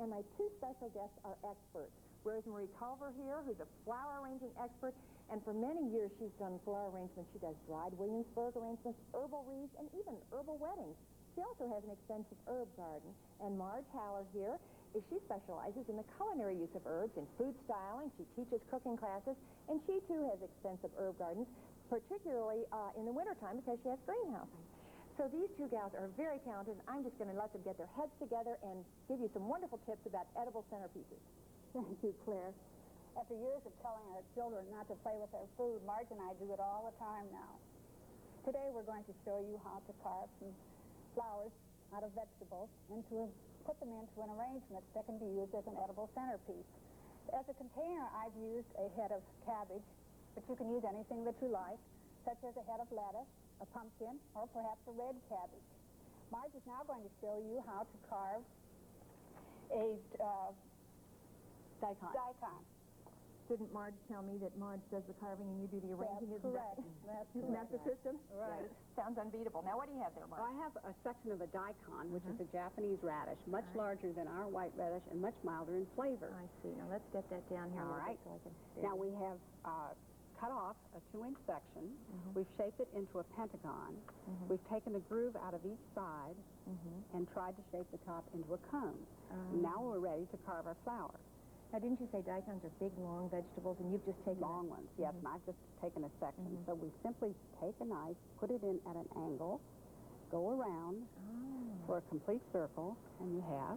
and my two special guests are experts. Rosemary Culver here, who's a flower arranging expert, and for many years she's done flower arrangements. She does dried Williamsburg arrangements, herbal wreaths, and even herbal weddings. She also has an extensive herb garden. And Marge Haller here, she specializes in the culinary use of herbs in food styling. She teaches cooking classes, and she too has extensive herb gardens, particularly in the wintertime because she has greenhouses. So these two gals are very talented, and I'm just going to let them get their heads together and give you some wonderful tips about edible centerpieces. Thank you, Claire. After years of telling our children not to play with their food, Marge and I do it all the time now. Today we're going to show you how to carve some flowers out of vegetables and to put them into an arrangement that can be used as an edible centerpiece. As a container, I've used a head of cabbage, but you can use anything that you like, such as a head of lettuce, a pumpkin, or perhaps a red cabbage. Marge is now going to show you how to carve a daikon. Didn't Marge tell me that Marge does the carving and you do the arranging? That's correct. Isn't that the system? Right. Yes. Sounds unbeatable. Now, what do you have there, Marge? I have a section of a daikon, which is a Japanese radish, much larger than our white radish and much milder in flavor. I see. Now, let's get that down here. All right. So I can see. Now, we have cut off a 2-inch section. We've shaped it into a pentagon. We've taken a groove out of each side and tried to shape the top into a cone. Now we're ready to carve our flower. Now, didn't you say daikons are big, long vegetables, and you've just taken long ones? Yes, and I've just taken a section. So we simply take a knife, put it in at an angle, go around for a complete circle, and you have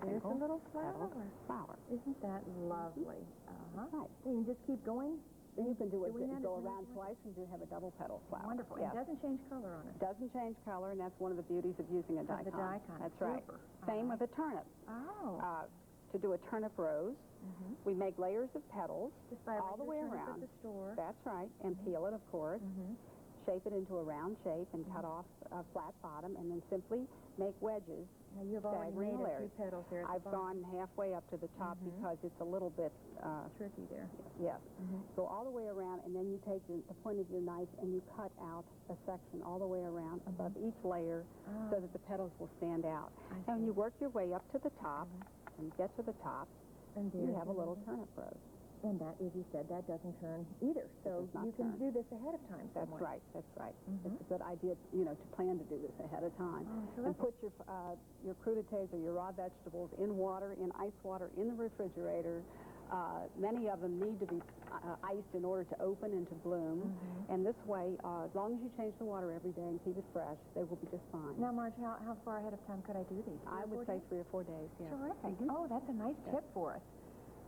there's a little flower. Isn't that lovely? Right. You can just keep going. Then you can do it, go around twice and you have a double petal flower. Wonderful. Yes. It doesn't change color on it. Doesn't change color, and that's one of the beauties of using a daikon. The daikon. That's right. Super. Same with a turnip. Oh. To do a turnip rose, we make layers of petals all the way around. At the store. That's right, and peel it, of course. Shape it into a round shape and cut off a flat bottom, and then simply make wedges. Now, you've already made a few petals there. I've gone halfway up to the top because it's a little bit tricky there. Yes. Go all the way around, and then you take the point of your knife and you cut out a section all the way around above each layer so that the petals will stand out. And you work your way up to the top and get to the top, and you have a little turnip rose. And that, as you said, that doesn't turn either. So you can do this ahead of time. That's right. That's right. It's a good idea, to plan to do this ahead of time. And put your crudités or your raw vegetables in water, in ice water, in the refrigerator. Many of them need to be iced in order to open and to bloom. And this way, as long as you change the water every day and keep it fresh, they will be just fine. Now, Marge, how far ahead of time could I do these? I would say 3 or 4 days, yes. Terrific. Oh, that's a nice tip for us.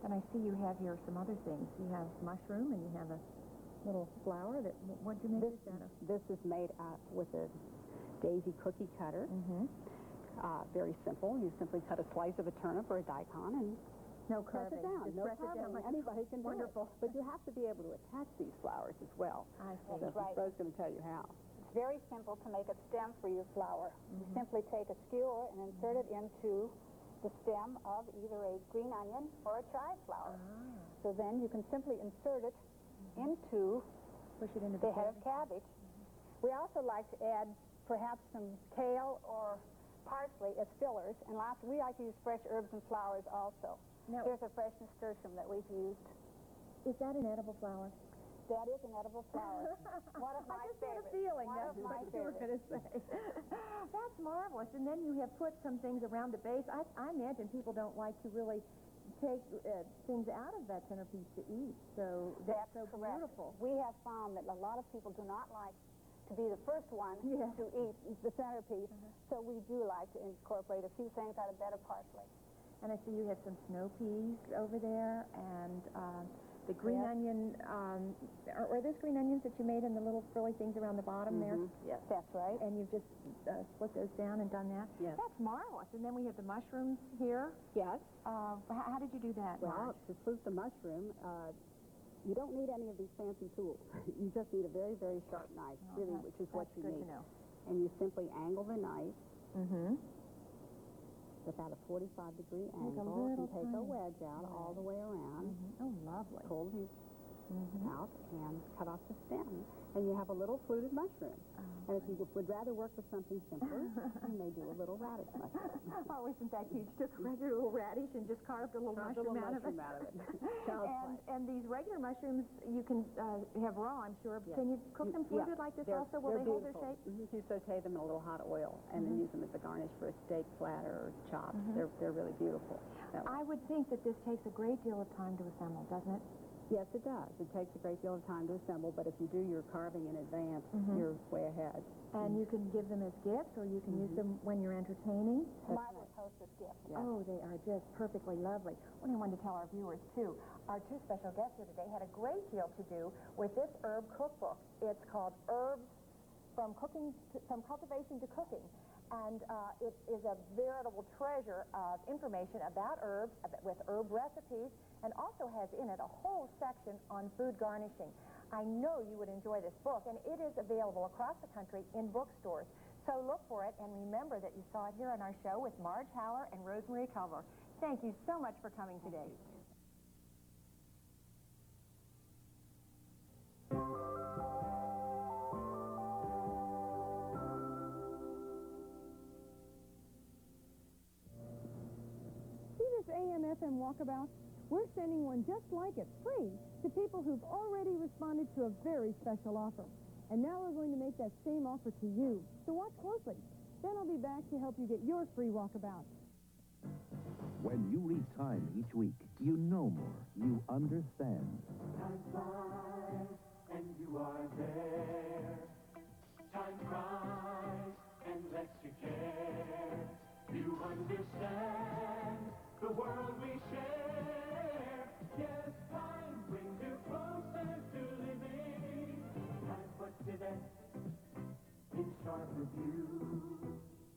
And I see you have here some other things. You have mushroom, and you have a little flower. What'd you make this out of? This is made with a daisy cookie cutter. Very simple. You simply cut a slice of a turnip or a daikon and no press carving. it down. Just No press carving. it down. Anybody can do Wonderful. it. But you have to be able to attach these flowers as well. I see. So Rose's going to tell you how. It's very simple to make a stem for your flower. You simply take a skewer and insert it into the stem of either a green onion or a chive flower. So then you can simply insert it into the head of cabbage. We also like to add perhaps some kale or parsley as fillers, and we like to use fresh herbs and flowers also. Now, here's a fresh nasturtium that we've used. Is that an edible flower? That is an edible flower. One of my favorites. I just had a feeling that's what you were going to say. That's marvelous. And then you have put some things around the base. I imagine people don't like to really take things out of that centerpiece to eat. So that's so correct. Beautiful. We have found that a lot of people do not like to be the first one to eat the centerpiece. So we do like to incorporate a few things out of bed of parsley. And I see you have some snow peas over there, and the green onion, are those green onions that you made in the little frilly things around the bottom there? Yes, that's right. And you've just split those down and done that? Yes. That's marvelous. And then we have the mushrooms here. Yes. How did you do that, Well, to flute the mushroom, you don't need any of these fancy tools. You just need a very, very sharp knife, which is what you need. To know. And you simply angle the knife about a 45-degree angle and take a wedge out all the way around. Oh, lovely. Pull these out and cut off the stem. And you have a little fluted mushroom. And if you would rather work with something simpler, you may do a little radish mushroom. Oh, isn't that cute? Just a regular little radish and just carved a little mushroom out of it. And these regular mushrooms you can have raw, I'm sure. Yes. Can you cook them fluted like this also? Will they hold their shape? You saute them in a little hot oil and then use them as a garnish for a steak platter or chops. They're really beautiful. I would think that this takes a great deal of time to assemble, doesn't it? Yes, it does. It takes a great deal of time to assemble, but if you do your carving in advance, you're way ahead. And you can give them as gifts, or you can use them when you're entertaining. Marvelous hostess gift. Yes. Oh, they are just perfectly lovely. What I wanted to tell our viewers, too, our two special guests here today had a great deal to do with this herb cookbook. It's called Herbs from Cultivation to Cooking. And it is a veritable treasure of information about herbs, with herb recipes, and also has in it a whole section on food garnishing. I know you would enjoy this book, and it is available across the country in bookstores. So look for it, and remember that you saw it here on our show with Marge Howler and Rosemary Culver. Thank you so much for coming today. AM/FM walkabout, we're sending one just like it, free, to people who've already responded to a very special offer. And now we're going to make that same offer to you. So watch closely. Then I'll be back to help you get your free walkabout. When you read Time each week, you know more. You understand. Time flies, and you are there. Time cries and lets you care. You understand the world we share. Yes, time brings you closer to living. Time puts it in sharper view.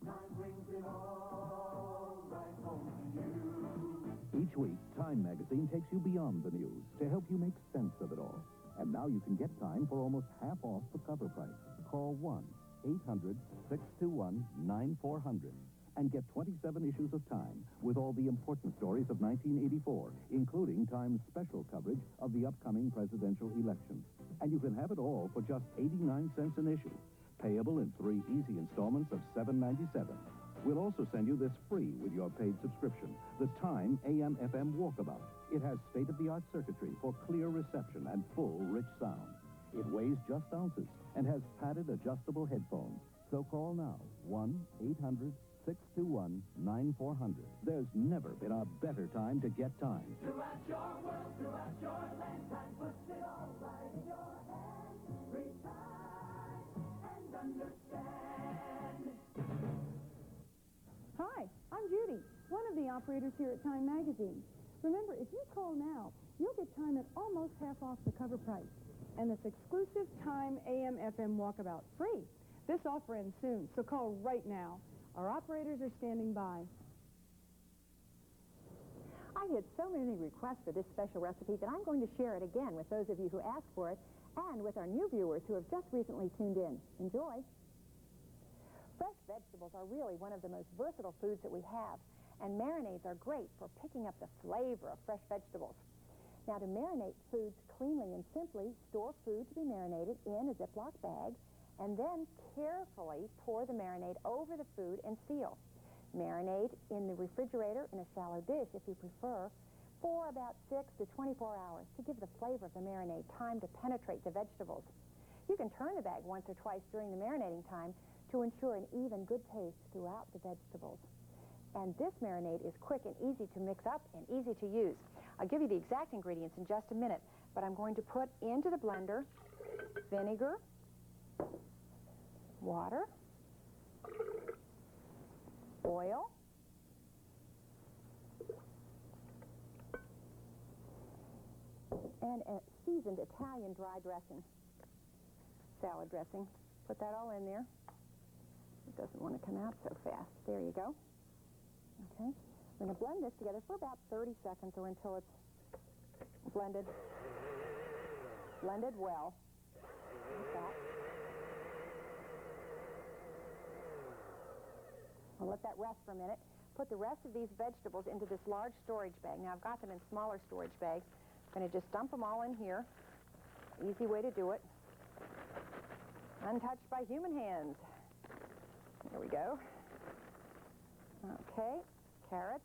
Time brings it all right home to you. Each week, Time magazine takes you beyond the news to help you make sense of it all. And now you can get Time for almost half off the cover price. Call 1-800-621-9400 and get 27 issues of Time with all the important stories of 1984, including Time's special coverage of the upcoming presidential election. And you can have it all for just 89 cents an issue, payable in 3 easy installments of $7.97. We'll also send you this free with your paid subscription, the Time AM/FM Walkabout. It has state-of-the-art circuitry for clear reception and full, rich sound. It weighs just ounces and has padded adjustable headphones. So call now, 1-800-621-9400. There's never been a better time to get Time. Throughout your world, throughout your land, time puts it all right in your hand. Read Time and understand. Hi, I'm Judy, one of the operators here at Time Magazine. Remember, if you call now, you'll get Time at almost half off the cover price. And this exclusive Time AM/FM walkabout free. This offer ends soon, so call right now. Our operators are standing by. I had so many requests for this special recipe that I'm going to share it again with those of you who asked for it and with our new viewers who have just recently tuned in. Enjoy. Fresh vegetables are really one of the most versatile foods that we have, and marinades are great for picking up the flavor of fresh vegetables. Now, to marinate foods cleanly and simply, store food to be marinated in a Ziploc bag, and then carefully pour the marinade over the food and seal. Marinate in the refrigerator in a shallow dish, if you prefer, for about 6 to 24 hours to give the flavor of the marinade time to penetrate the vegetables. You can turn the bag once or twice during the marinating time to ensure an even good taste throughout the vegetables. And this marinade is quick and easy to mix up and easy to use. I'll give you the exact ingredients in just a minute, but I'm going to put into the blender vinegar, water, oil, and a seasoned Italian dry dressing, salad dressing. Put that all in there. It doesn't want to come out so fast. There you go. Okay. I'm going to blend this together for about 30 seconds or until it's blended well. Like that. I'll let that rest for a minute. Put the rest of these vegetables into this large storage bag. Now, I've got them in smaller storage bags. I'm going to just dump them all in here. Easy way to do it. Untouched by human hands. There we go. Okay, carrots.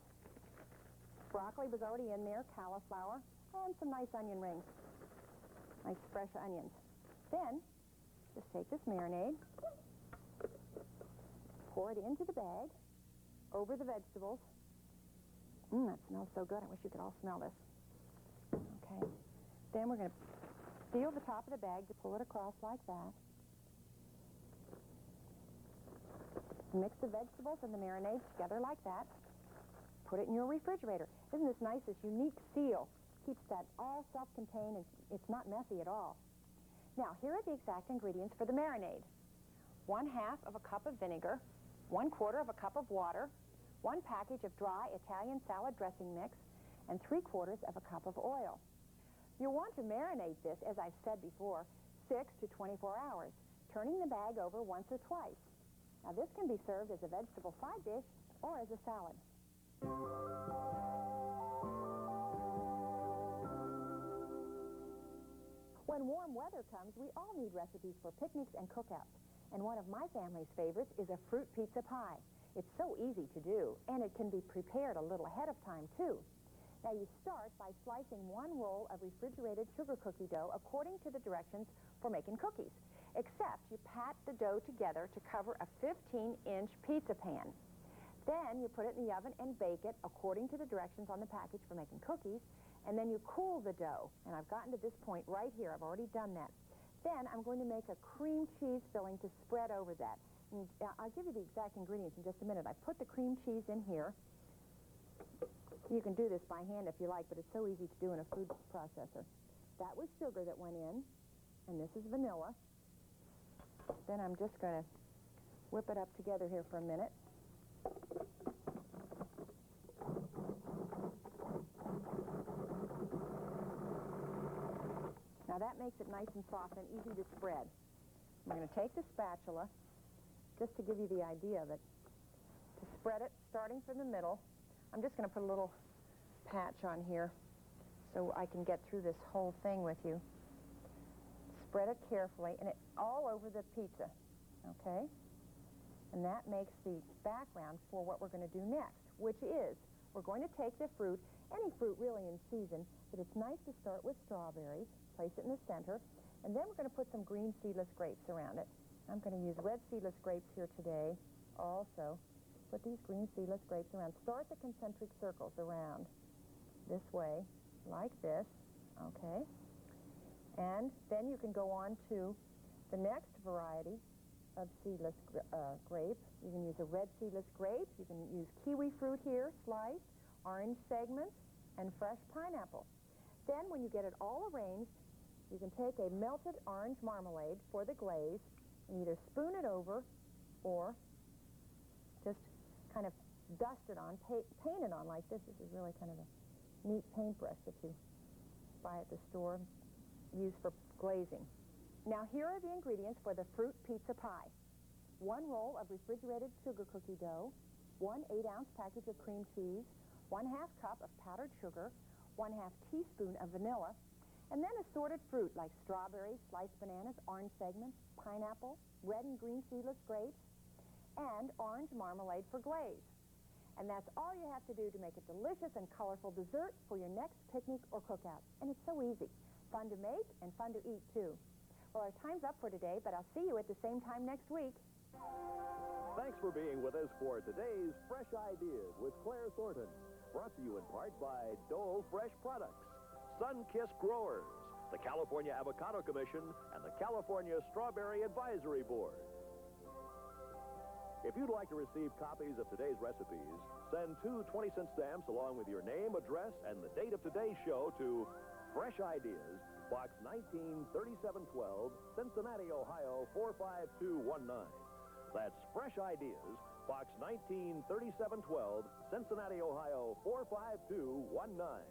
Broccoli was already in there, cauliflower, and some nice onion rings. Nice fresh onions. Then, just take this marinade, pour it into the bag, over the vegetables. That smells so good. I wish you could all smell this. Okay. Then we're going to seal the top of the bag to pull it across like that. Mix the vegetables and the marinade together like that. Put it in your refrigerator. Isn't this nice? This unique seal keeps that all self-contained, and it's not messy at all. Now, here are the exact ingredients for the marinade. 1/2 of a cup of vinegar, 1/4 of a cup of water, 1 package of dry Italian salad dressing mix, and 3/4 of a cup of oil. You'll want to marinate this, as I've said before, 6 to 24 hours, turning the bag over once or twice. Now, this can be served as a vegetable side dish or as a salad. When warm weather comes, we all need recipes for picnics and cookouts. And one of my family's favorites is a fruit pizza pie. It's so easy to do, and it can be prepared a little ahead of time, too. Now, you start by slicing 1 roll of refrigerated sugar cookie dough according to the directions for making cookies, except you pat the dough together to cover a 15-inch pizza pan. Then you put it in the oven and bake it according to the directions on the package for making cookies, and then you cool the dough. And I've gotten to this point right here. I've already done that. Then I'm going to make a cream cheese filling to spread over that. And I'll give you the exact ingredients in just a minute. I put the cream cheese in here. You can do this by hand if you like, but it's so easy to do in a food processor. That was sugar that went in, and this is vanilla. Then I'm just going to whip it up together here for a minute. Now that makes it nice and soft and easy to spread. I'm going to take the spatula, just to give you the idea of it, to spread it starting from the middle. I'm just going to put a little patch on here so I can get through this whole thing with you. Spread it carefully, and it all over the pizza, okay? And that makes the background for what we're going to do next, which is we're going to take the fruit, any fruit really in season, but it's nice to start with strawberries, place it in the center, and then we're going to put some green seedless grapes around it. I'm going to use red seedless grapes here today also. Put these green seedless grapes around. Start the concentric circles around this way, like this, okay? And then you can go on to the next variety of seedless grape. You can use a red seedless grape. You can use kiwi fruit here, sliced, orange segments, and fresh pineapple. Then when you get it all arranged, you can take a melted orange marmalade for the glaze and either spoon it over or just kind of dust it on, paint it on like this. This is really kind of a neat paintbrush that you buy at the store, used for glazing. Now here are the ingredients for the fruit pizza pie. 1 roll of refrigerated sugar cookie dough, 1 8-ounce package of cream cheese, 1/2 cup of powdered sugar, 1/2 teaspoon of vanilla, and then assorted fruit like strawberries, sliced bananas, orange segments, pineapple, red and green seedless grapes, and orange marmalade for glaze. And that's all you have to do to make a delicious and colorful dessert for your next picnic or cookout. And it's so easy. Fun to make and fun to eat, too. Well, our time's up for today, but I'll see you at the same time next week. Thanks for being with us for today's Fresh Ideas with Claire Thornton. Brought to you in part by Dole Fresh Products, Sun-Kissed Growers, the California Avocado Commission, and the California Strawberry Advisory Board. If you'd like to receive copies of today's recipes, send 2 20-cent stamps along with your name, address, and the date of today's show to Fresh Ideas, Box 193712, Cincinnati, Ohio 45219. That's Fresh Ideas, Box 193712, Cincinnati, Ohio 45219.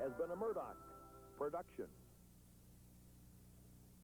has been a Murdoch production.